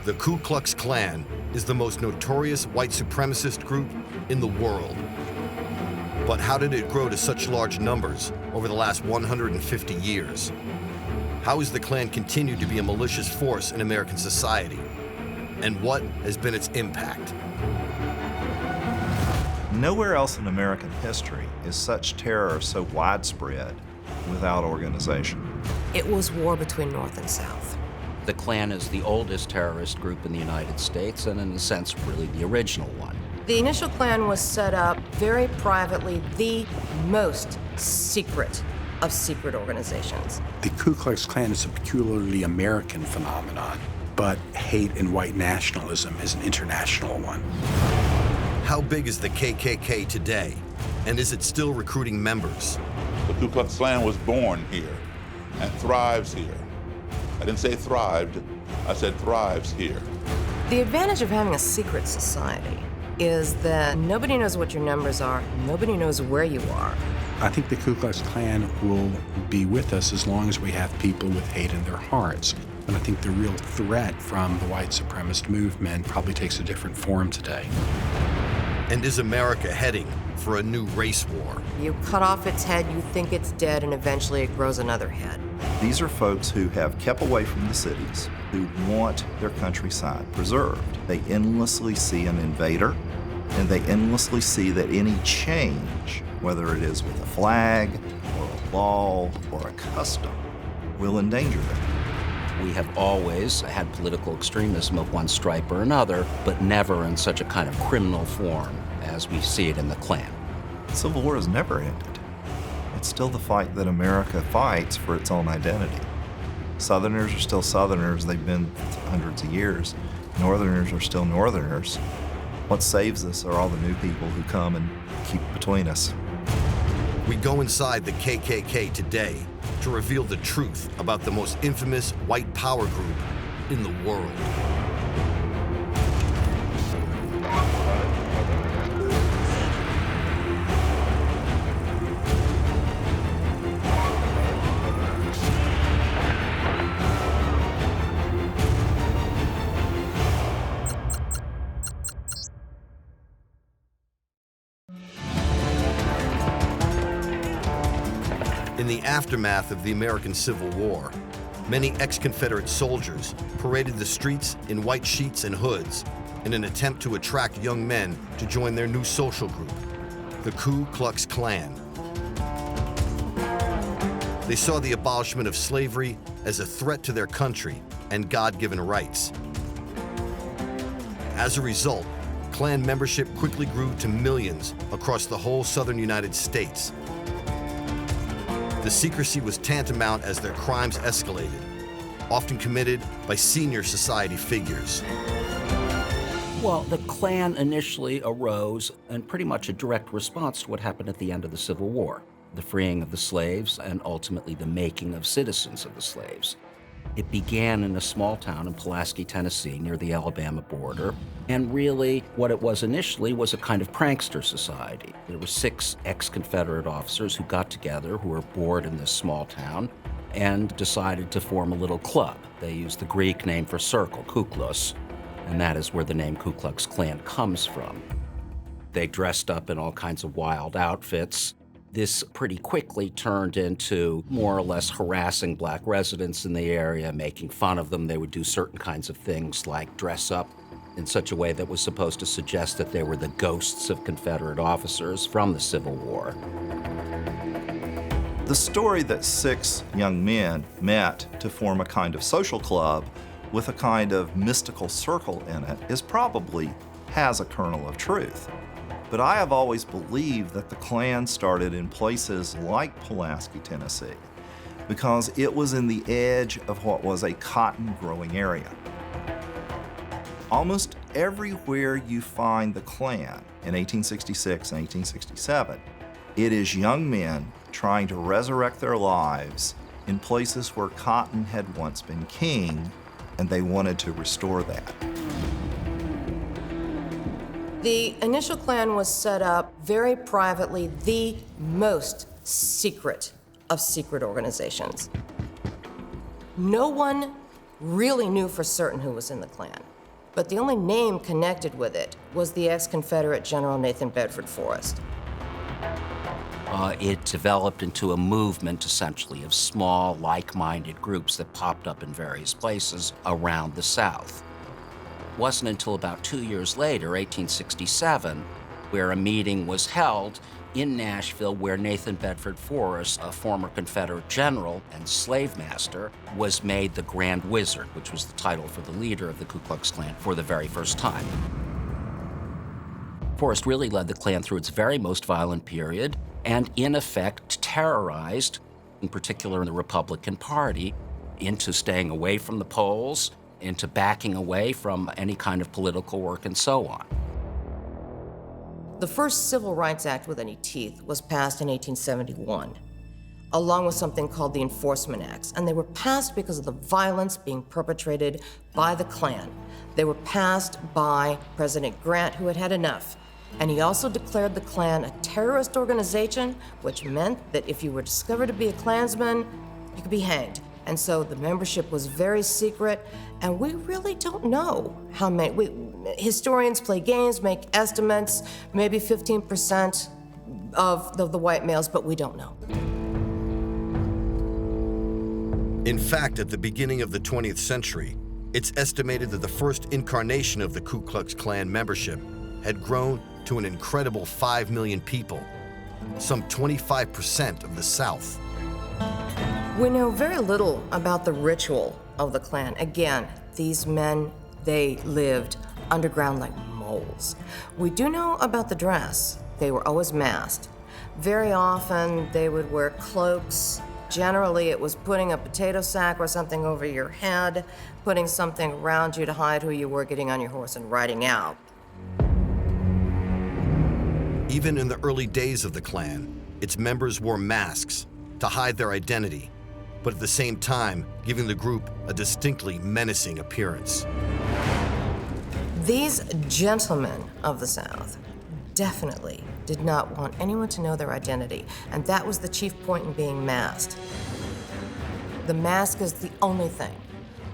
The Ku Klux Klan is the most notorious white supremacist group in the world. But how did it grow to such large numbers over the last 150 years? How has the Klan continued to be a malicious force in American society? And what has been its impact? Nowhere else in American history is such terror so widespread without organization. It was war between North and South. The Klan is the oldest terrorist group in the United States, and in a sense, really the original one. The initial Klan was set up very privately, the most secret of secret organizations. The Ku Klux Klan is a peculiarly American phenomenon, but hate and white nationalism is an international one. How big is the KKK today? And is it still recruiting members? The Ku Klux Klan was born here and thrives here. I didn't say thrived, I said thrives here. The advantage of having a secret society is that nobody knows what your numbers are, nobody knows where you are. I think the Ku Klux Klan will be with us as long as we have people with hate in their hearts. And I think the real threat from the white supremacist movement probably takes a different form today. And is America heading for a new race war? You cut off its head, you think it's dead, and eventually it grows another head. These are folks who have kept away from the cities, who want their countryside preserved. They endlessly see an invader, and they endlessly see that any change, whether it is with a flag, or a law, or a custom, will endanger them. We have always had political extremism of one stripe or another, but never in such a kind of criminal form as we see it in the Klan. The Civil War has never ended. It's still the fight that America fights for its own identity. Southerners are still Southerners, they've been hundreds of years. Northerners are still Northerners. What saves us are all the new people who come and keep between us. We go inside the KKK today to reveal the truth about the most infamous white power group in the world. In the aftermath of the American Civil War, many ex-Confederate soldiers paraded the streets in white sheets and hoods in an attempt to attract young men to join their new social group, the Ku Klux Klan. They saw the abolishment of slavery as a threat to their country and God-given rights. As a result, Klan membership quickly grew to millions across the whole southern United States. The secrecy was tantamount as their crimes escalated, often committed by senior society figures. Well, the Klan initially arose in pretty much a direct response to what happened at the end of the Civil War, the freeing of the slaves and ultimately the making of citizens of the slaves. It began in a small town in Pulaski, Tennessee, near the Alabama border. And really, what it was initially was a kind of prankster society. There were 6 ex-Confederate officers who got together, who were bored in this small town, and decided to form a little club. They used the Greek name for circle, Kuklos, and that is where the name Ku Klux Klan comes from. They dressed up in all kinds of wild outfits. This pretty quickly turned into more or less harassing black residents in the area, making fun of them. They would do certain kinds of things like dress up in such a way that was supposed to suggest that they were the ghosts of Confederate officers from the Civil War. The story that 6 young men met to form a kind of social club with a kind of mystical circle in it is probably has a kernel of truth. But I have always believed that the Klan started in places like Pulaski, Tennessee, because it was in the edge of what was a cotton-growing area. Almost everywhere you find the Klan in 1866 and 1867, it is young men trying to resurrect their lives in places where cotton had once been king, and they wanted to restore that. The initial Klan was set up very privately, the most secret of secret organizations. No one really knew for certain who was in the Klan. but the only name connected with it was the ex-Confederate General Nathan Bedford Forrest. It developed into a movement, essentially, of small, like-minded groups that popped up in various places around the South. It wasn't until about 2 years later, 1867, where a meeting was held in Nashville where Nathan Bedford Forrest, a former Confederate general and slave master, was made the Grand Wizard, which was the title for the leader of the Ku Klux Klan for the very first time. Forrest really led the Klan through its very most violent period and, in effect, terrorized, in particular the Republican Party, into staying away from the polls, into backing away from any kind of political work, and so on. The first Civil Rights Act with any teeth was passed in 1871, along with something called the Enforcement Acts, and they were passed because of the violence being perpetrated by the Klan. They were passed by President Grant, who had had enough. And he also declared the Klan a terrorist organization, which meant that if you were discovered to be a Klansman, you could be hanged. And so the membership was very secret, and we really don't know how many. Historians play games, make estimates, maybe 15% of the white males, but we don't know. In fact, at the beginning of the 20th century, it's estimated that the first incarnation of the Ku Klux Klan membership had grown to an incredible 5 million people, some 25% of the South. We know very little about the ritual of the Klan. Again, these men, they lived underground like moles. We do know about the dress. They were always masked. Very often, they would wear cloaks. Generally, it was putting a potato sack or something over your head, putting something around you to hide who you were, getting on your horse and riding out. Even in the early days of the Klan, its members wore masks to hide their identity, but at the same time, giving the group a distinctly menacing appearance. These gentlemen of the South definitely did not want anyone to know their identity, and that was the chief point in being masked. The mask is the only thing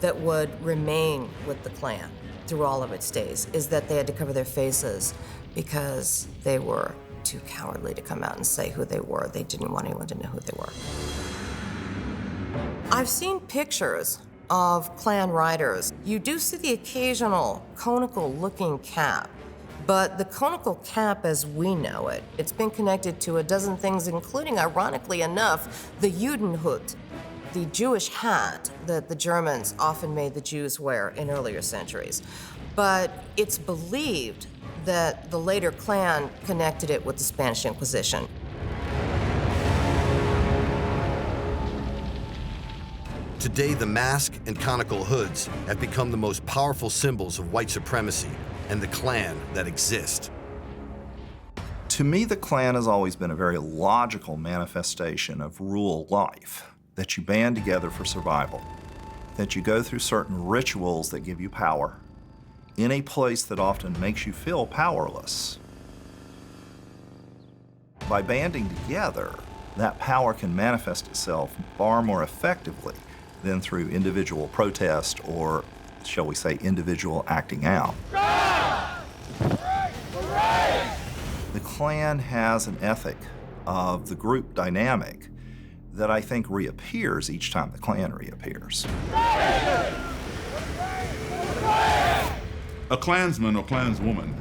that would remain with the Klan through all of its days, is that they had to cover their faces because they were too cowardly to come out and say who they were. They didn't want anyone to know who they were. I've seen pictures of Klan riders. You do see the occasional conical-looking cap, but the conical cap as we know it, it's been connected to a dozen things, including, ironically enough, the Judenhut, the Jewish hat that the Germans often made the Jews wear in earlier centuries. But it's believed that the later Klan connected it with the Spanish Inquisition. Today, the mask and conical hoods have become the most powerful symbols of white supremacy and the Klan that exist. To me, the Klan has always been a very logical manifestation of rural life, that you band together for survival, that you go through certain rituals that give you power, in a place that often makes you feel powerless. By banding together, that power can manifest itself far more effectively than through individual protest or, shall we say, individual acting out. The Klan has an ethic of the group dynamic that I think reappears each time the Klan reappears. A Klansman or Klanswoman,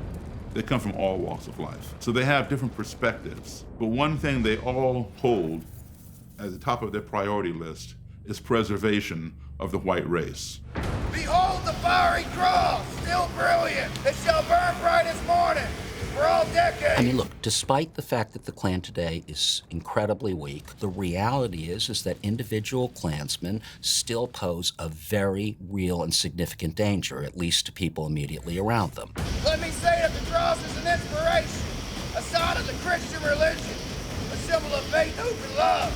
they come from all walks of life. So they have different perspectives. But one thing they all hold at the top of their priority list is preservation of the white race. Behold the fiery cross, still brilliant. It shall burn bright as morning for all decades. I mean, look, despite the fact that the Klan today is incredibly weak, the reality is that individual Klansmen still pose a very real and significant danger, at least to people immediately around them. Let me say that the cross is an inspiration, a sign of the Christian religion, a symbol of faith, hope, and love.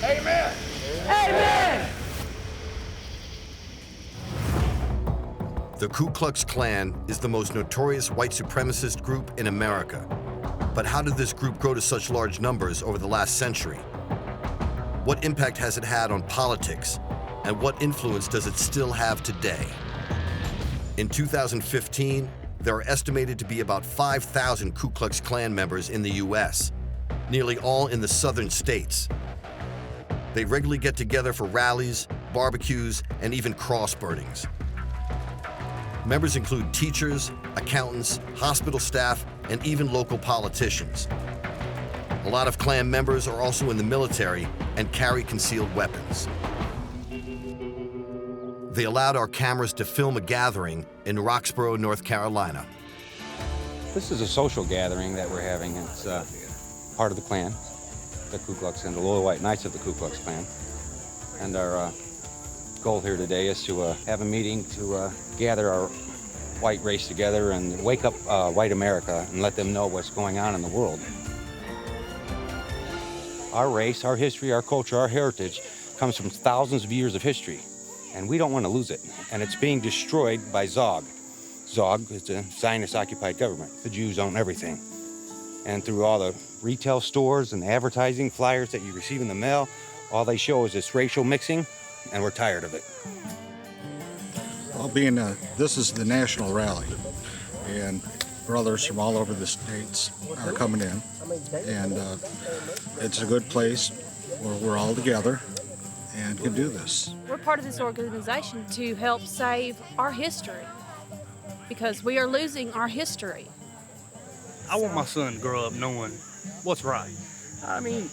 Amen. Amen. The Ku Klux Klan is the most notorious white supremacist group in America. But how did this group grow to such large numbers over the last century? What impact has it had on politics? And what influence does it still have today? In 2015, there are estimated to be about 5,000 Ku Klux Klan members in the U.S., nearly all in the southern states. They regularly get together for rallies, barbecues, and even cross burnings. Members include teachers, accountants, hospital staff, and even local politicians. A lot of Klan members are also in the military and carry concealed weapons. They allowed our cameras to film a gathering in Roxborough, North Carolina. This is a social gathering that we're having. It's part of the Klan, the Ku Klux and the Little White Knights of the Ku Klux Klan. And our goal here today is to have a meeting to gather our white race together and wake up white America and let them know what's going on in the world. Our race, our history, our culture, our heritage comes from thousands of years of history, and we don't want to lose it. And it's being destroyed by Zog. Zog is a Zionist-occupied government. The Jews own everything. And through all the retail stores and advertising flyers that you receive in the mail, all they show is this racial mixing, and we're tired of it. Well, this is the national rally, and brothers from all over the states are coming in, and it's a good place where we're all together and can do this. We're part of this organization to help save our history, because we are losing our history. I want my son to grow up knowing what's right. I mean,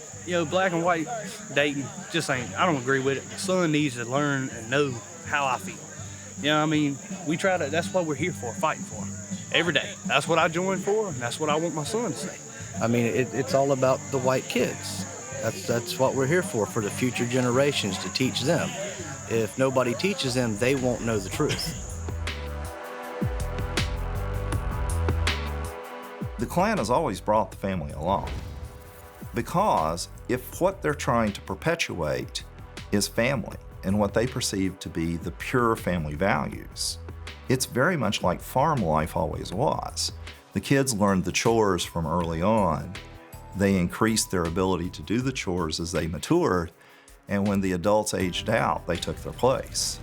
black and white dating just ain't, I don't agree with it. My son needs to learn and know how I feel. We try to, that's what we're here for, fighting for, every day. That's what I joined for, and that's what I want my son to say. It's all about the white kids. That's what we're here for the future generations, to teach them. If nobody teaches them, they won't know the truth. The Klan has always brought the family along, because if what they're trying to perpetuate is family and what they perceive to be the pure family values, it's very much like farm life always was. The kids learned the chores from early on. They increased their ability to do the chores as they matured, and when the adults aged out, they took their place.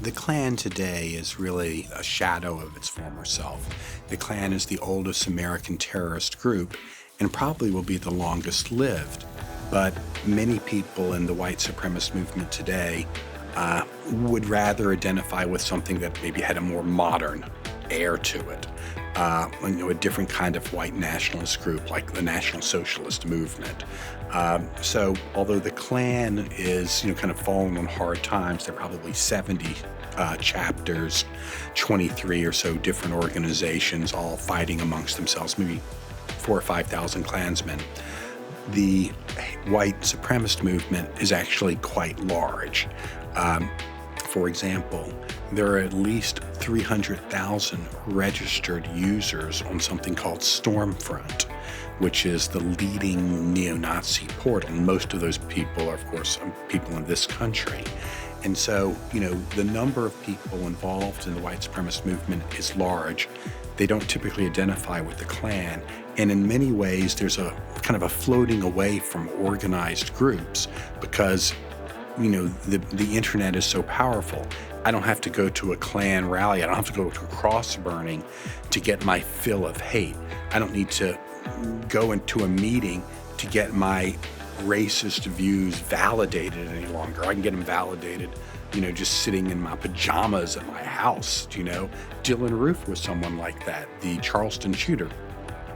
The Klan today is really a shadow of its former self. The Klan is the oldest American terrorist group and probably will be the longest lived. But many people in the white supremacist movement today would rather identify with something that maybe had a more modern air to it. A different kind of white nationalist group like the National Socialist Movement. So although the Klan is kind of falling on hard times, there are probably 70 chapters, 23 or so different organizations all fighting amongst themselves, maybe 4,000 or 5,000 Klansmen. The white supremacist movement is actually quite large. For example, there are at least 300,000 registered users on something called Stormfront, which is the leading neo-Nazi portal. And most of those people are, of course, people in this country. And so, the number of people involved in the white supremacist movement is large. They don't typically identify with the Klan. And in many ways, there's a kind of a floating away from organized groups because the internet is so powerful. I don't have to go to a Klan rally. I don't have to go to a cross burning to get my fill of hate. I don't need to go into a meeting to get my racist views validated any longer. I can get them validated, just sitting in my pajamas at my house. Dylan Roof was someone like that, the Charleston shooter.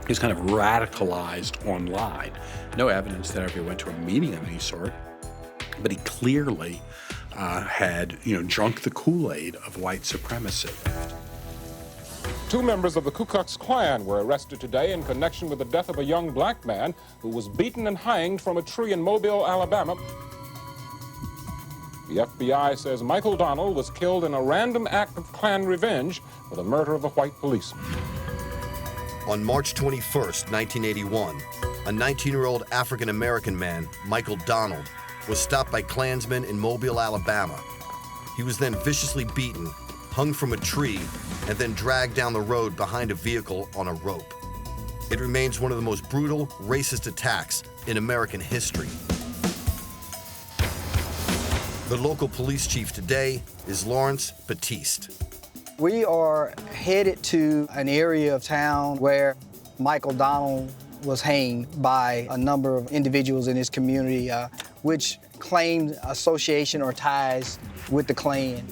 He's kind of radicalized online. No evidence that I ever went to a meeting of any sort. But he clearly had, drunk the Kool-Aid of white supremacy. 2 members of the Ku Klux Klan were arrested today in connection with the death of a young black man who was beaten and hanged from a tree in Mobile, Alabama. The FBI says Michael Donnell was killed in a random act of Klan revenge for the murder of a white policeman. On March 21st, 1981, a 19-year-old African-American man, Michael Donald, was stopped by Klansmen in Mobile, Alabama. He was then viciously beaten, hung from a tree, and then dragged down the road behind a vehicle on a rope. It remains one of the most brutal, racist attacks in American history. The local police chief today is Lawrence Batiste. We are headed to an area of town where Michael Donald was hanged by a number of individuals in his community, which claimed association or ties with the Klan.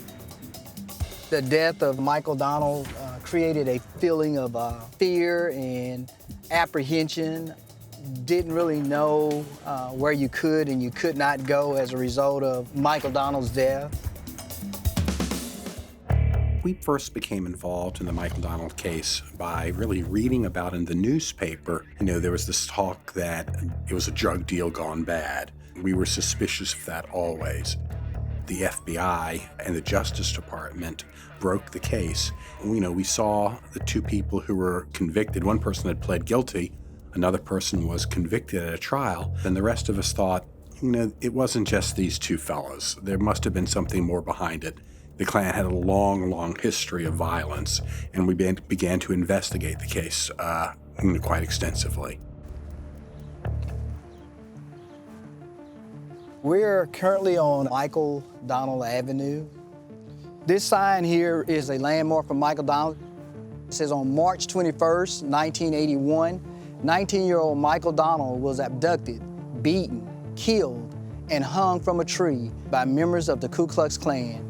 The death of Michael Donald created a feeling of fear and apprehension. Didn't really know where you could and you could not go as a result of Michael Donald's death. We first became involved in the Michael Donald case by really reading about in the newspaper. There was this talk that it was a drug deal gone bad. We were suspicious of that always. The FBI and the Justice Department broke the case. We saw the two people who were convicted. One person had pled guilty, another person was convicted at a trial, and the rest of us thought, it wasn't just these two fellows. There must have been something more behind it. The Klan had a long, long history of violence, and we began to investigate the case quite extensively. We're currently on Michael Donald Avenue. This sign here is a landmark for Michael Donald. It says on March 21st, 1981, 19-year-old Michael Donald was abducted, beaten, killed, and hung from a tree by members of the Ku Klux Klan.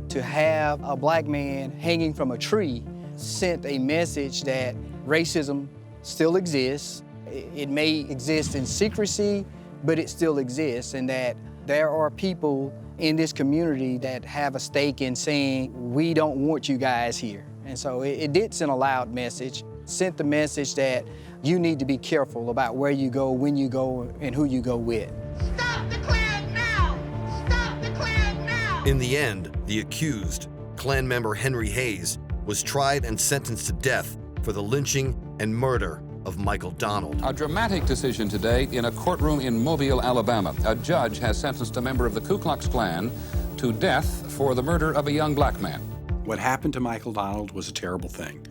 To have a black man hanging from a tree sent a message that racism still exists. It may exist in secrecy, but it still exists, and that there are people in this community that have a stake in saying, we don't want you guys here. And so it did send a loud message, sent the message that you need to be careful about where you go, when you go, and who you go with. Stop the Klan now! Stop the Klan now! In the end, the accused, Klan member Henry Hayes, was tried and sentenced to death for the lynching and murder of Michael Donald. A dramatic decision today in a courtroom in Mobile, Alabama. A judge has sentenced a member of the Ku Klux Klan to death for the murder of a young black man. What happened to Michael Donald was a terrible thing.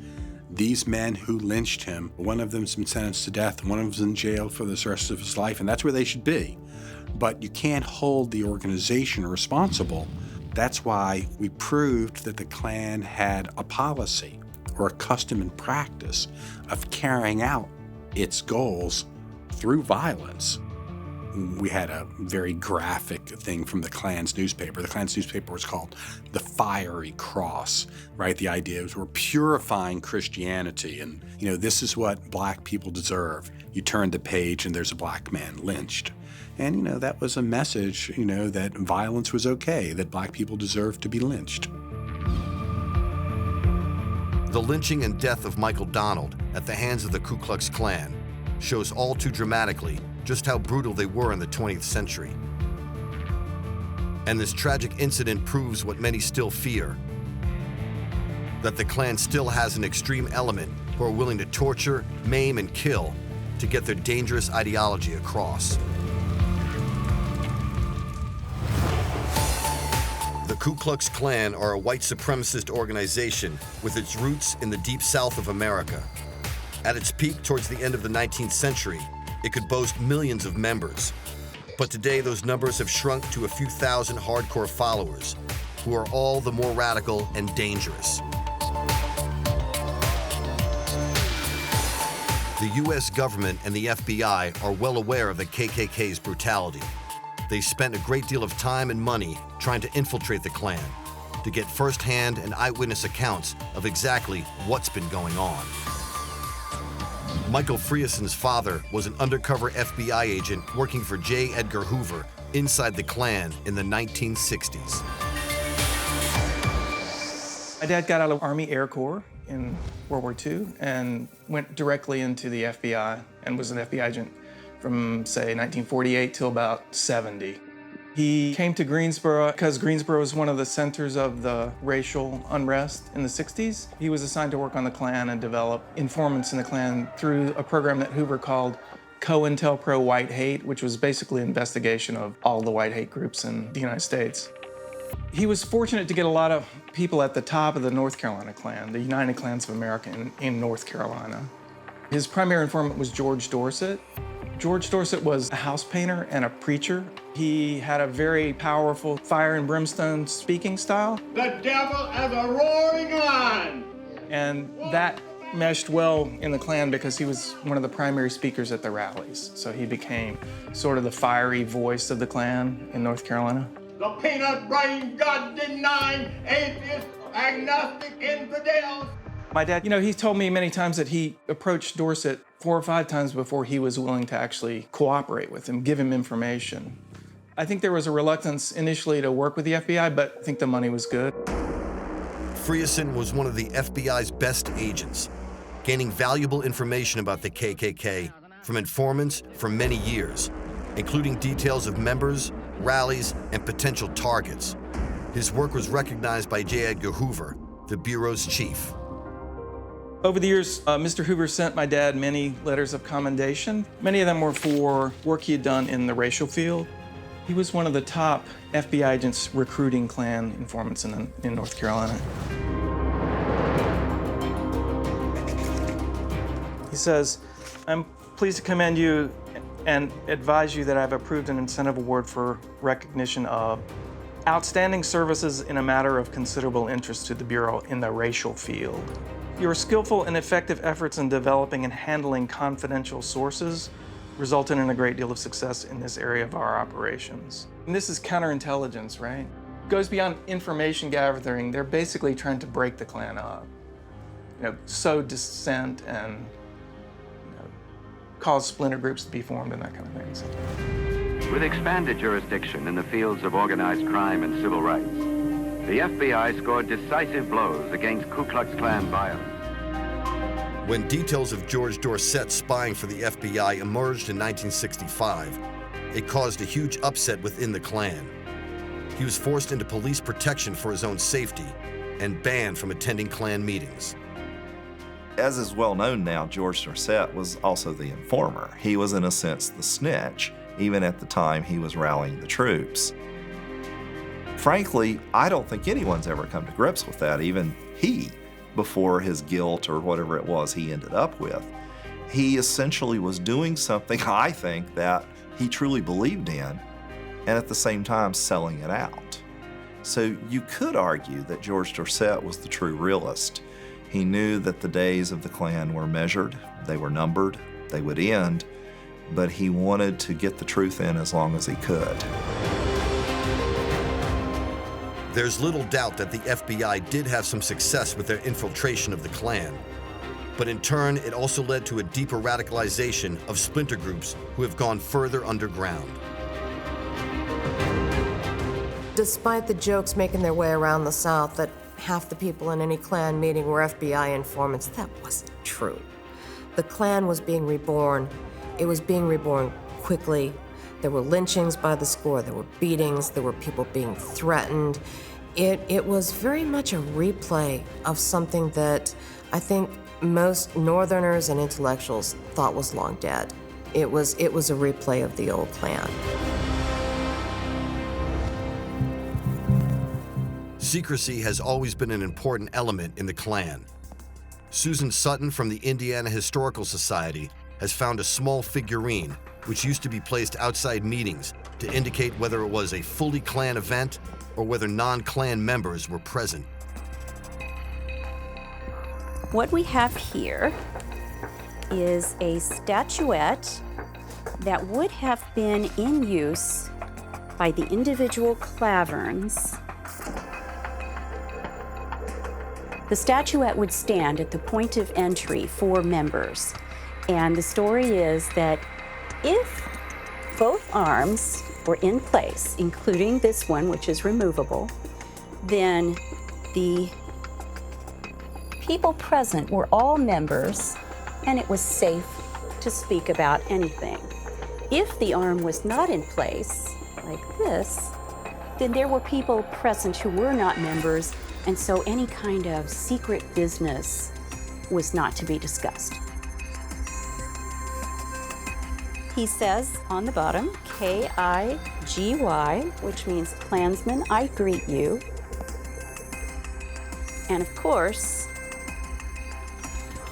These men who lynched him, one of them's been sentenced to death, one of them's in jail for the rest of his life, and that's where they should be. But you can't hold the organization responsible. That's why we proved that the Klan had a policy or a custom and practice of carrying out its goals through violence. We had a very graphic thing from the Klan's newspaper. The Klan's newspaper was called the Fiery Cross, right? The idea was we're purifying Christianity, and this is what black people deserve. You turn the page and there's a black man lynched. And that was a message, that violence was okay, that black people deserved to be lynched. The lynching and death of Michael Donald at the hands of the Ku Klux Klan shows all too dramatically just how brutal they were in the 20th century. And this tragic incident proves what many still fear, that the Klan still has an extreme element who are willing to torture, maim, and kill to get their dangerous ideology across. The Ku Klux Klan are a white supremacist organization with its roots in the deep South of America. At its peak towards the end of the 19th century, it could boast millions of members. But today those numbers have shrunk to a few thousand hardcore followers, who are all the more radical and dangerous. The US government and the FBI are well aware of the KKK's brutality. They spent a great deal of time and money trying to infiltrate the Klan, to get firsthand and eyewitness accounts of exactly what's been going on. Michael Frieson's father was an undercover FBI agent working for J. Edgar Hoover inside the Klan in the 1960s. My dad got out of Army Air Corps in World War II and went directly into the FBI and was an FBI agent from, say, 1948 till about 70. He came to Greensboro because Greensboro was one of the centers of the racial unrest in the 60s. He was assigned to work on the Klan and develop informants in the Klan through a program that Hoover called COINTELPRO White Hate, which was basically an investigation of all the white hate groups in the United States. He was fortunate to get a lot of people at the top of the North Carolina Klan, the United Klans of America in North Carolina. His primary informant was George Dorset. George Dorset was a house painter and a preacher. He had a very powerful fire and brimstone speaking style. The devil as a roaring lion. And that meshed well in the Klan because he was one of the primary speakers at the rallies. So he became sort of the fiery voice of the Klan in North Carolina. The peanut-brain, God-denying, atheist, agnostic infidels. My dad, he told me many times that he approached Dorset 4 or 5 times before he was willing to actually cooperate with him, give him information. I think there was a reluctance initially to work with the FBI, but I think the money was good. Frierson was one of the FBI's best agents, gaining valuable information about the KKK from informants for many years, including details of members, rallies, and potential targets. His work was recognized by J. Edgar Hoover, the Bureau's chief. Over the years, Mr. Hoover sent my dad many letters of commendation. Many of them were for work he had done in the racial field. He was one of the top FBI agents recruiting Klan informants in North Carolina. He says, "I'm pleased to commend you and advise you that I've approved an incentive award for recognition of outstanding services in a matter of considerable interest to the Bureau in the racial field. Your skillful and effective efforts in developing and handling confidential sources resulted in a great deal of success in this area of our operations." And this is counterintelligence, right? It goes beyond information gathering. They're basically trying to break the Klan up, sow dissent and cause splinter groups to be formed and that kind of thing. So. With expanded jurisdiction in the fields of organized crime and civil rights, the FBI scored decisive blows against Ku Klux Klan violence. When details of George Dorset spying for the FBI emerged in 1965, it caused a huge upset within the Klan. He was forced into police protection for his own safety and banned from attending Klan meetings. As is well known now, George Dorset was also the informer. He was, in a sense, the snitch, even at the time he was rallying the troops. Frankly, I don't think anyone's ever come to grips with that, even he, before his guilt or whatever it was he ended up with. He essentially was doing something, I think, that he truly believed in, and at the same time selling it out. So you could argue that George Dorset was the true realist. He knew that the days of the Klan were measured, they were numbered, they would end, but he wanted to get the truth in as long as he could. There's little doubt that the FBI did have some success with their infiltration of the Klan, but in turn, it also led to a deeper radicalization of splinter groups who have gone further underground. Despite the jokes making their way around the South that half the people in any Klan meeting were FBI informants, that wasn't true. The Klan was being reborn. It was being reborn quickly. There were lynchings by the score, there were beatings, there were people being threatened. It was very much a replay of something that I think most Northerners and intellectuals thought was long dead. It was a replay of the old Klan. Secrecy has always been an important element in the Klan. Susan Sutton from the Indiana Historical Society has found a small figurine which used to be placed outside meetings to indicate whether it was a fully Klan event or whether non-Klan members were present. What we have here is a statuette that would have been in use by the individual Klaverns. The statuette would stand at the point of entry for members. And the story is that if both arms were in place, including this one, which is removable, then the people present were all members, and it was safe to speak about anything. If the arm was not in place, like this, then there were people present who were not members, and so any kind of secret business was not to be discussed. He says on the bottom, K-I-G-Y, which means Klansman, I greet you. And of course,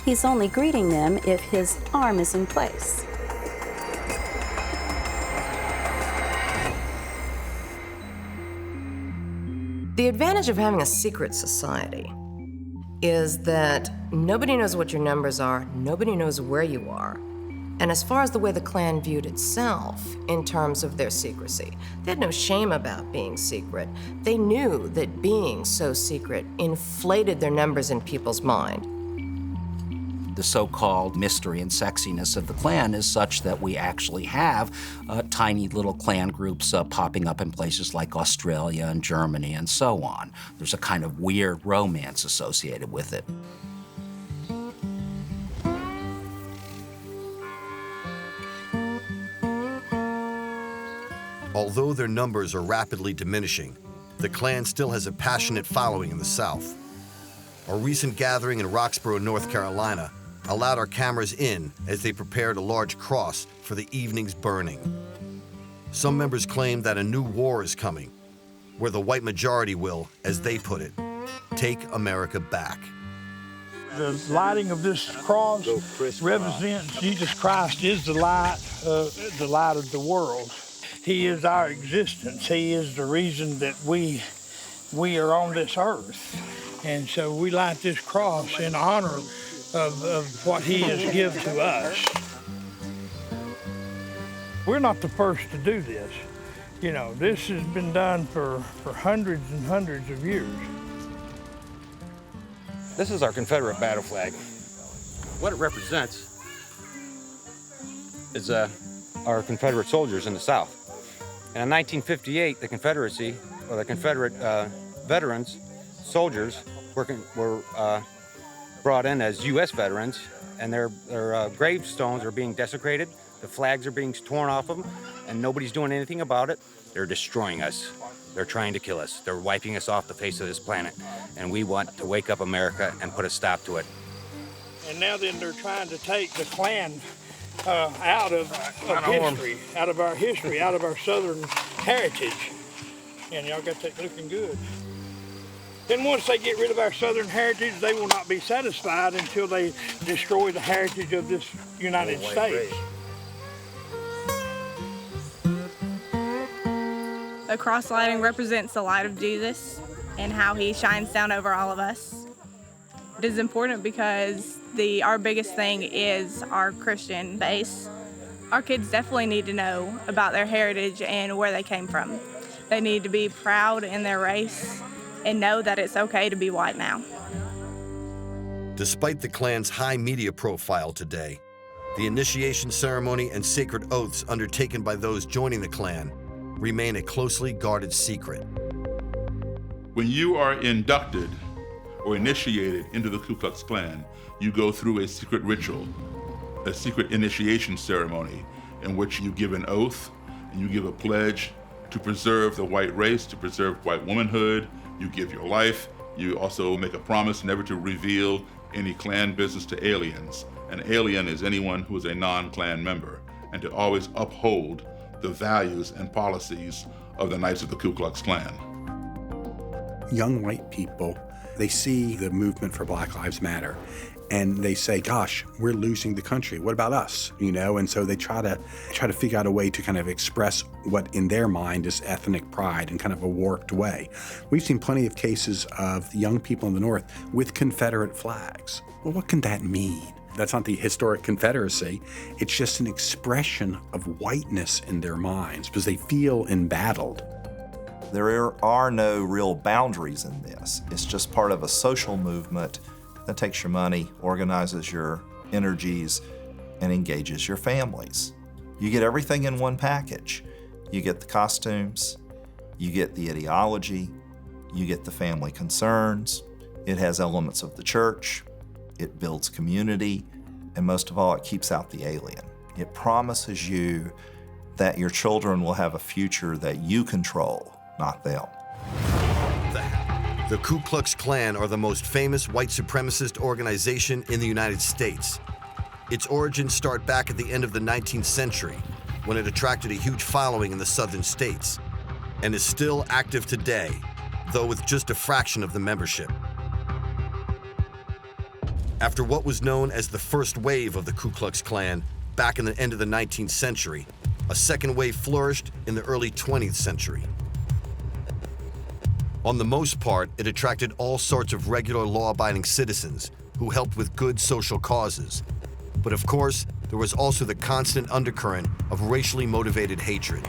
he's only greeting them if his arm is in place. The advantage of having a secret society is that nobody knows what your numbers are, nobody knows where you are. And as far as the way the Klan viewed itself in terms of their secrecy, they had no shame about being secret. They knew that being so secret inflated their numbers in people's mind. The so-called mystery and sexiness of the Klan is such that we actually have tiny little Klan groups popping up in places like Australia and Germany and so on. There's a kind of weird romance associated with it. Although their numbers are rapidly diminishing, the Klan still has a passionate following in the South. A recent gathering in Roxborough, North Carolina, allowed our cameras in as they prepared a large cross for the evening's burning. Some members claim that a new war is coming, where the white majority will, as they put it, take America back. The lighting of this cross represents Jesus Christ is the light of the world. He is our existence. He is the reason that we are on this earth. And so we light this cross in honor of what he has given to us. We're not the first to do this. You know, this has been done for hundreds and hundreds of years. This is our Confederate battle flag. What it represents is our Confederate soldiers in the South. And in 1958, the Confederacy, or the Confederate veterans, soldiers, were brought in as U.S. veterans, and their gravestones are being desecrated, the flags are being torn off them, and nobody's doing anything about it. They're destroying us. They're trying to kill us. They're wiping us off the face of this planet, and we want to wake up America and put a stop to it. And now then they're trying to take the Klan out of history, out of our history, out of our Southern heritage. And y'all got that looking good. Then once they get rid of our Southern heritage, they will not be satisfied until they destroy the heritage of this United States. The cross lighting represents the light of Jesus and how he shines down over all of us. It is important because our biggest thing is our Christian base. Our kids definitely need to know about their heritage and where they came from. They need to be proud in their race and know that it's okay to be white now. Despite the Klan's high media profile today, the initiation ceremony and sacred oaths undertaken by those joining the Klan remain a closely guarded secret. When you are inducted or initiated into the Ku Klux Klan, you go through a secret ritual, a secret initiation ceremony in which you give an oath and you give a pledge to preserve the white race, to preserve white womanhood. You give your life. You also make a promise never to reveal any Klan business to aliens. An alien is anyone who is a non-Klan member, and to always uphold the values and policies of the Knights of the Ku Klux Klan. Young white people, they see the movement for Black Lives Matter, and they say, gosh, we're losing the country. What about us? You know, and so they try to figure out a way to kind of express what in their mind is ethnic pride in kind of a warped way. We've seen plenty of cases of young people in the North with Confederate flags. Well, what can that mean? That's not the historic Confederacy. It's just an expression of whiteness in their minds because they feel embattled. There are no real boundaries in this. It's just part of a social movement that takes your money, organizes your energies, and engages your families. You get everything in one package. You get the costumes, you get the ideology, you get the family concerns. It has elements of the church, it builds community, and most of all, it keeps out the alien. It promises you that your children will have a future that you control, not them. The Ku Klux Klan are the most famous white supremacist organization in the United States. Its origins start back at the end of the 19th century, when it attracted a huge following in the southern states, and is still active today, though with just a fraction of the membership. After what was known as the first wave of the Ku Klux Klan back in the end of the 19th century, a second wave flourished in the early 20th century. On the most part, it attracted all sorts of regular law-abiding citizens who helped with good social causes. But of course, there was also the constant undercurrent of racially motivated hatred.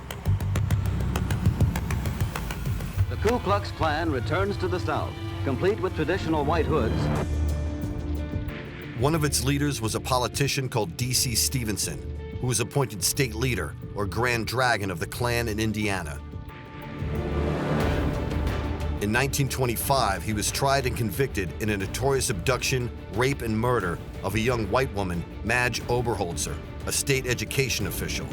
The Ku Klux Klan returns to the South, complete with traditional white hoods. One of its leaders was a politician called D.C. Stevenson, who was appointed state leader, or Grand Dragon of the Klan in Indiana. In 1925, he was tried and convicted in a notorious abduction, rape, and murder of a young white woman, Madge Oberholzer, a state education official.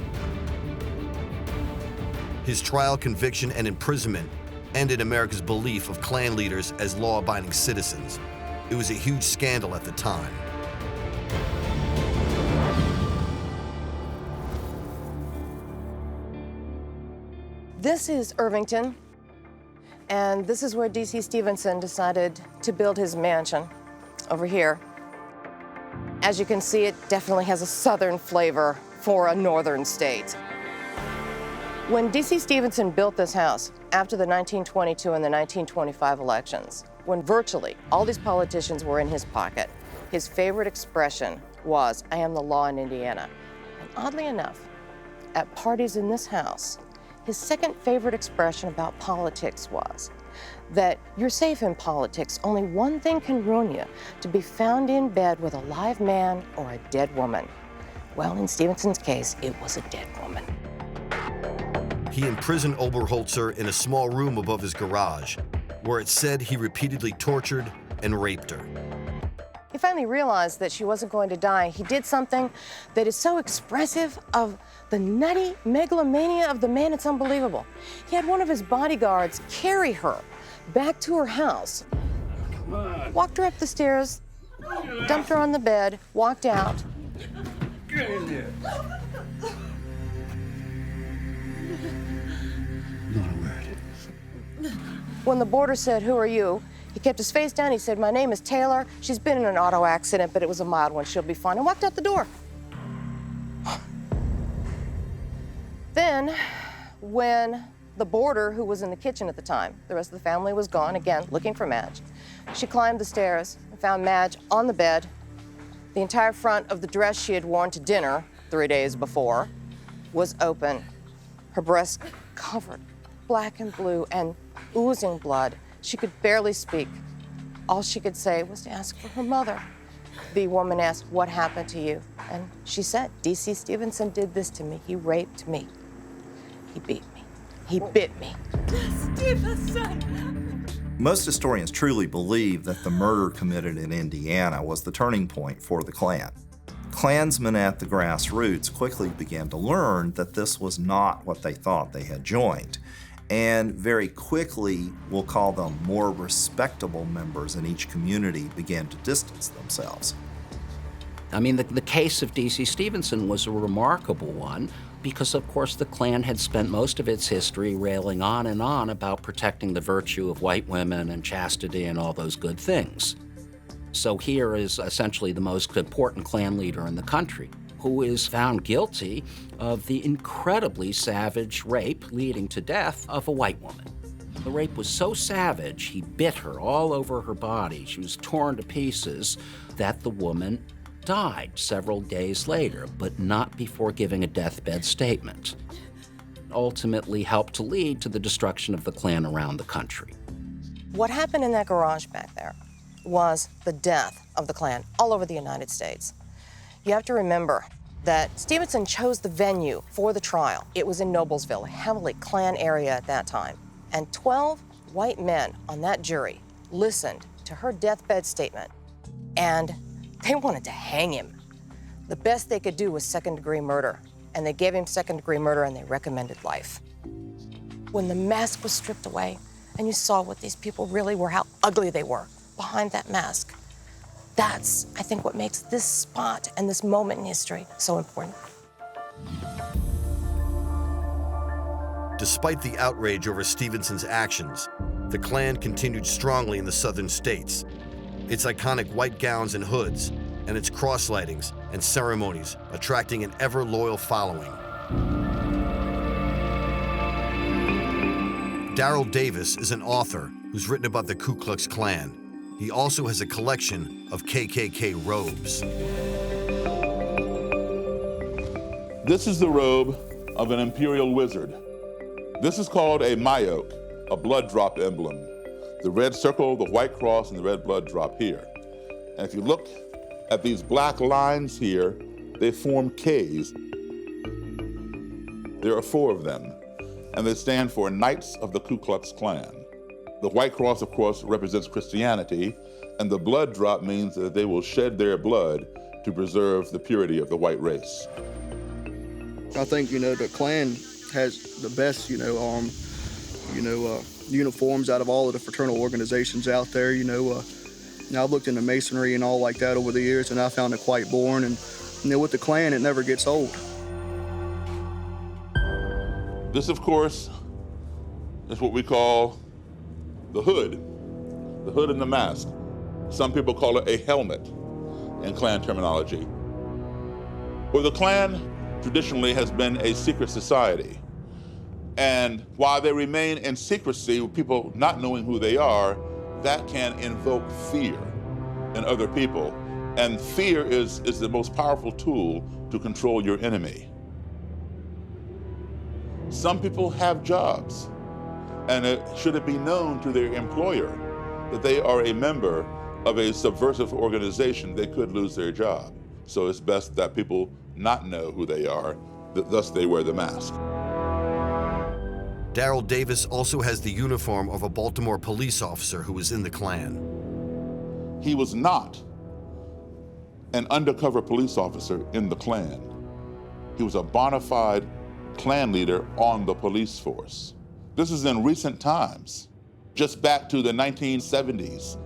His trial, conviction, and imprisonment ended America's belief of Klan leaders as law-abiding citizens. It was a huge scandal at the time. This is Irvington, and this is where D.C. Stevenson decided to build his mansion, over here. As you can see, it definitely has a southern flavor for a northern state. When D.C. Stevenson built this house after the 1922 and the 1925 elections, when virtually all these politicians were in his pocket, his favorite expression was, "I am the law in Indiana." And oddly enough, at parties in this house, his second favorite expression about politics was that you're safe in politics. Only one thing can ruin you, to be found in bed with a live man or a dead woman. Well, in Stevenson's case, it was a dead woman. He imprisoned Oberholzer in a small room above his garage, where it said he repeatedly tortured and raped her. He finally realized that she wasn't going to die. He did something that is so expressive of the nutty megalomania of the man, it's unbelievable. He had one of his bodyguards carry her back to her house, walked her up the stairs, dumped her on the bed, walked out. Get in there. Not a word. When the boarder said, "Who are you?" he kept his face down. He said, "My name is Taylor. She's been in an auto accident, but it was a mild one. She'll be fine," and walked out the door. Then, when the boarder, who was in the kitchen at the time, the rest of the family was gone, again, looking for Madge, she climbed the stairs and found Madge on the bed. The entire front of the dress she had worn to dinner 3 days before was open. Her breasts covered, black and blue, and oozing blood. She could barely speak. All she could say was to ask for her mother. The woman asked, "What happened to you?" And she said, "D.C. Stevenson did this to me. He raped me. He beat me. He bit me." Stevenson! Most historians truly believe that the murder committed in Indiana was the turning point for the Klan. Klansmen at the grassroots quickly began to learn that this was not what they thought they had joined, and very quickly, we'll call them more respectable members in each community, began to distance themselves. I mean, the case of D.C. Stevenson was a remarkable one because, of course, the Klan had spent most of its history railing on and on about protecting the virtue of white women and chastity and all those good things. So here is essentially the most important Klan leader in the country, who is found guilty of the incredibly savage rape leading to death of a white woman. The rape was so savage, he bit her all over her body. She was torn to pieces, that the woman died several days later, but not before giving a deathbed statement. Ultimately helped to lead to the destruction of the Klan around the country. What happened in that garage back there was the death of the Klan all over the United States. You have to remember that Stevenson chose the venue for the trial. It was in Noblesville, a heavily Klan area at that time. And 12 white men on that jury listened to her deathbed statement, and they wanted to hang him. The best they could do was second-degree murder, and they gave him second-degree murder and they recommended life. When the mask was stripped away and you saw what these people really were, how ugly they were behind that mask, that's, I think, what makes this spot and this moment in history so important. Despite the outrage over Stevenson's actions, the Klan continued strongly in the southern states. Its iconic white gowns and hoods, and its cross-lightings and ceremonies attracting an ever-loyal following. Daryl Davis is an author who's written about the Ku Klux Klan. He also has a collection of KKK robes. This is the robe of an imperial wizard. This is called a mayoke, a blood drop emblem. The red circle, the white cross, and the red blood drop here. And if you look at these black lines here, they form Ks. There are 4 of them, and they stand for Knights of the Ku Klux Klan. The white cross, of course, represents Christianity, and the blood drop means that they will shed their blood to preserve the purity of the white race. I think, the Klan has the best, uniforms out of all of the fraternal organizations out there. I've looked into masonry and all like that over the years, and I found it quite boring. And, with the Klan, it never gets old. This, of course, is what we call the hood and the mask. Some people call it a helmet in Klan terminology. Well, the Klan traditionally has been a secret society. And while they remain in secrecy, with people not knowing who they are, that can invoke fear in other people. And fear is the most powerful tool to control your enemy. Some people have jobs, and should it be known to their employer that they are a member of a subversive organization, they could lose their job. So it's best that people not know who they are, thus they wear the mask. Daryl Davis also has the uniform of a Baltimore police officer who was in the Klan. He was not an undercover police officer in the Klan. He was a bona fide Klan leader on the police force. This is in recent times, just back to the 1970s.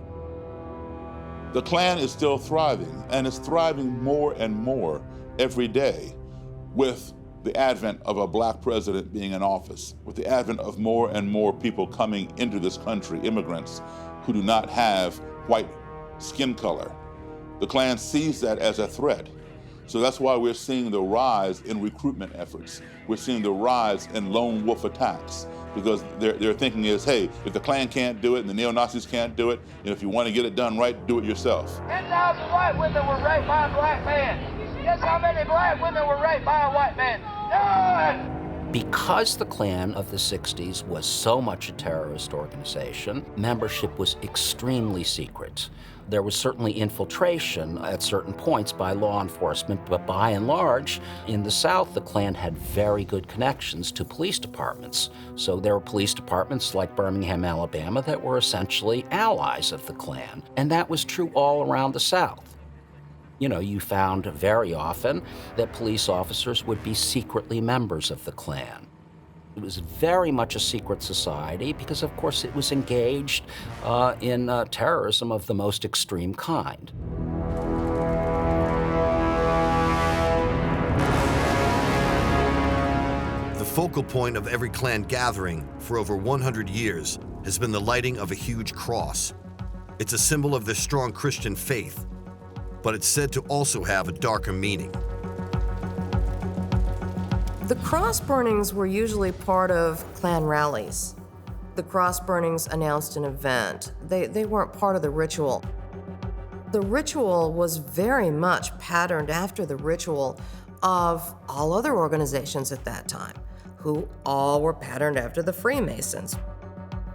The Klan is still thriving, and it's thriving more and more every day with the advent of a black president being in office, with the advent of more and more people coming into this country, immigrants who do not have white skin color. The Klan sees that as a threat. So that's why we're seeing the rise in recruitment efforts. We're seeing the rise in lone wolf attacks, because their thinking is, hey, if the Klan can't do it and the neo-Nazis can't do it, and if you want to get it done right, do it yourself. 10,000 white women were raped by a black man. Guess how many black women were raped by a white man? None! Because the Klan of the 60s was so much a terrorist organization, membership was extremely secret. There was certainly infiltration at certain points by law enforcement, but by and large, in the South, the Klan had very good connections to police departments. So there were police departments like Birmingham, Alabama, that were essentially allies of the Klan, and that was true all around the South. You found very often that police officers would be secretly members of the Klan. It was very much a secret society because, of course, it was engaged in terrorism of the most extreme kind. The focal point of every Klan gathering for over 100 years has been the lighting of a huge cross. It's a symbol of their strong Christian faith, but it's said to also have a darker meaning. The cross burnings were usually part of Klan rallies. The cross burnings announced an event. They weren't part of the ritual. The ritual was very much patterned after the ritual of all other organizations at that time, who all were patterned after the Freemasons.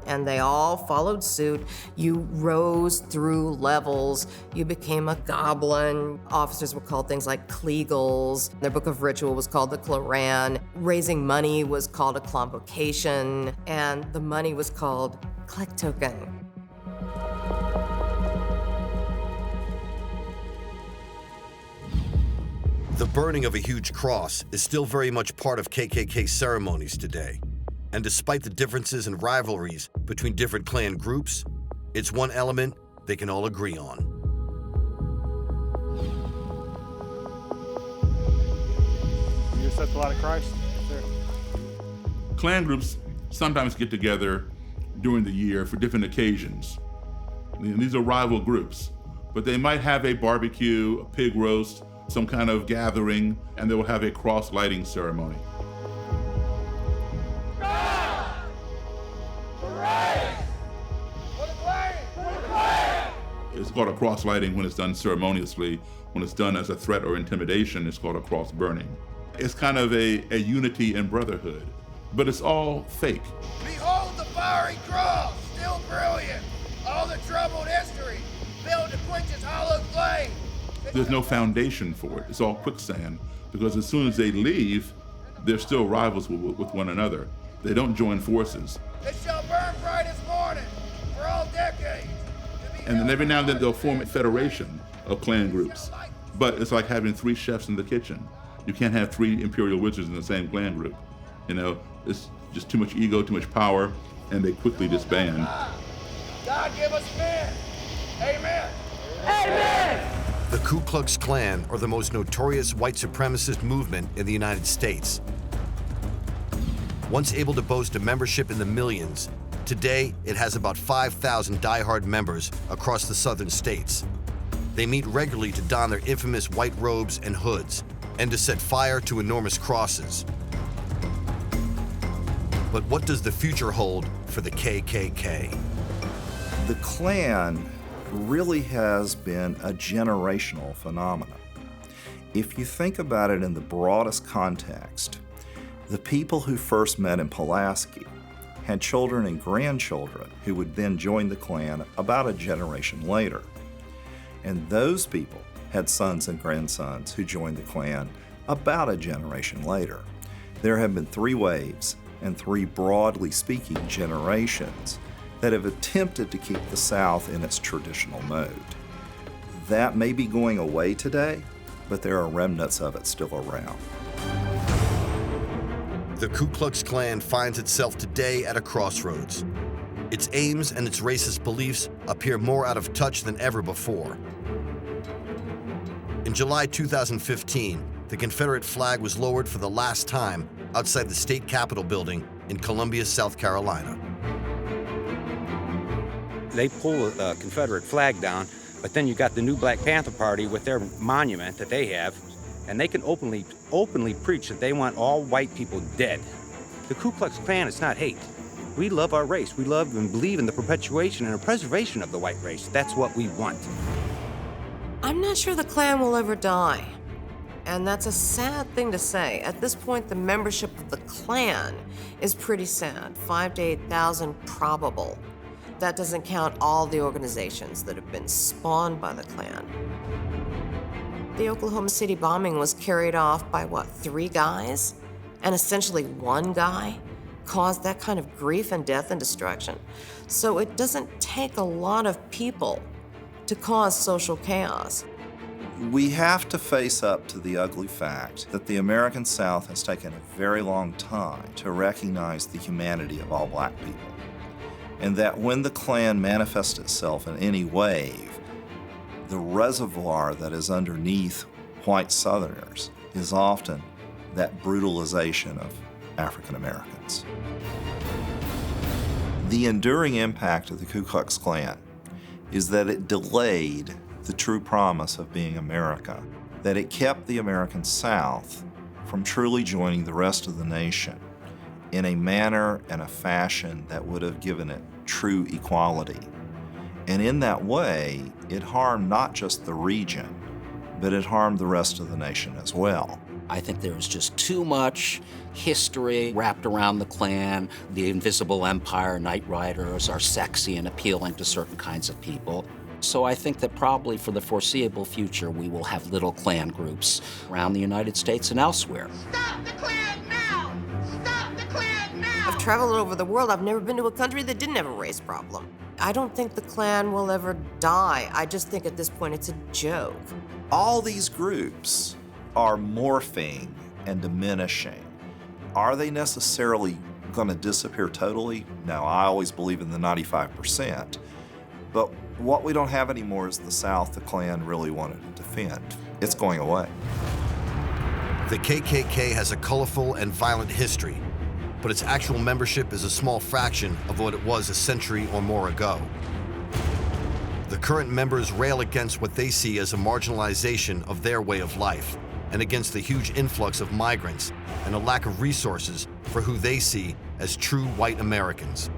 And they all followed suit. You rose through levels. You became a goblin. Officers were called things like Kleagles. Their book of ritual was called the Claran. Raising money was called a convocation, and the money was called click token. The burning of a huge cross is still very much part of KKK ceremonies today. And despite the differences and rivalries between different Klan groups, it's one element they can all agree on. You accept the light of Christ? Yes, sir. Klan groups sometimes get together during the year for different occasions. These are rival groups, but they might have a barbecue, a pig roast, some kind of gathering, and they will have a cross lighting ceremony. called a cross lighting when it's done ceremoniously. When it's done as a threat or intimidation, it's called a cross burning. It's kind of a unity and brotherhood, but it's all fake. Behold the fiery cross, still brilliant. All the troubled history, built to quench its hollow flame. There's no foundation for it. It's all quicksand, because as soon as they leave, they're still rivals with one another. They don't join forces. It shall burn bright as morning for all decades. And then every now and then they'll form a federation of clan groups. But it's like having 3 chefs in the kitchen. You can't have 3 imperial wizards in the same clan group. You know, it's just too much ego, too much power, and they quickly disband. God give us men. Amen. Amen. The Ku Klux Klan are the most notorious white supremacist movement in the United States. Once able to boast a membership in the millions, today it has about 5,000 diehard members across the southern states. They meet regularly to don their infamous white robes and hoods, and to set fire to enormous crosses. But what does the future hold for the KKK? The Klan really has been a generational phenomenon. If you think about it in the broadest context, the people who first met in Pulaski had children and grandchildren who would then join the Klan about a generation later. And those people had sons and grandsons who joined the Klan about a generation later. There have been 3 waves and 3, broadly speaking, generations that have attempted to keep the South in its traditional mode. That may be going away today, but there are remnants of it still around. The Ku Klux Klan finds itself today at a crossroads. Its aims and its racist beliefs appear more out of touch than ever before. In July 2015, the Confederate flag was lowered for the last time outside the state capitol building in Columbia, South Carolina. They pull the Confederate flag down, but then you got the new Black Panther Party with their monument that they have, and they can openly preach that they want all white people dead. The Ku Klux Klan is not hate. We love our race. We love and believe in the perpetuation and the preservation of the white race. That's what we want. I'm not sure the Klan will ever die. And that's a sad thing to say. At this point, the membership of the Klan is pretty sad, 5,000 to 8,000 probable. That doesn't count all the organizations that have been spawned by the Klan. The Oklahoma City bombing was carried off by, 3 guys? And essentially 1 guy caused that kind of grief and death and destruction. So it doesn't take a lot of people to cause social chaos. We have to face up to the ugly fact that the American South has taken a very long time to recognize the humanity of all black people. And that when the Klan manifests itself in any wave, the reservoir that is underneath white Southerners is often that brutalization of African Americans. The enduring impact of the Ku Klux Klan is that it delayed the true promise of being America, that it kept the American South from truly joining the rest of the nation in a manner and a fashion that would have given it true equality. And in that way, it harmed not just the region, but it harmed the rest of the nation as well. I think there is just too much history wrapped around the Klan. The invisible empire, Knight Riders are sexy and appealing to certain kinds of people. So I think that probably for the foreseeable future, we will have little Klan groups around the United States and elsewhere. Stop the Klan now! Stop the Klan now! I've traveled over the world. I've never been to a country that didn't have a race problem. I don't think the Klan will ever die. I just think at this point it's a joke. All these groups are morphing and diminishing. Are they necessarily going to disappear totally? No, I always believe in the 95%. But what we don't have anymore is the South the Klan really wanted to defend. It's going away. The KKK has a colorful and violent history, but its actual membership is a small fraction of what it was a century or more ago. The current members rail against what they see as a marginalization of their way of life, and against the huge influx of migrants and a lack of resources for who they see as true white Americans.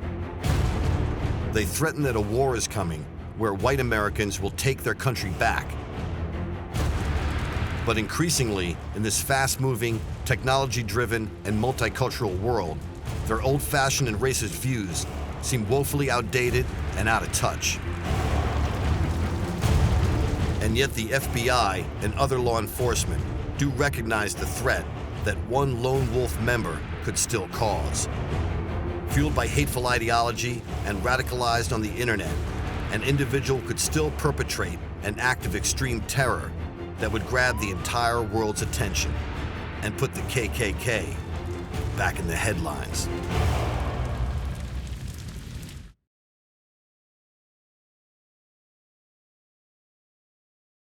They threaten that a war is coming where white Americans will take their country back. But increasingly, in this fast-moving, technology-driven, and multicultural world, their old-fashioned and racist views seem woefully outdated and out of touch. And yet the FBI and other law enforcement do recognize the threat that one lone wolf member could still cause. Fueled by hateful ideology and radicalized on the internet, an individual could still perpetrate an act of extreme terror that would grab the entire world's attention and put the KKK back in the headlines.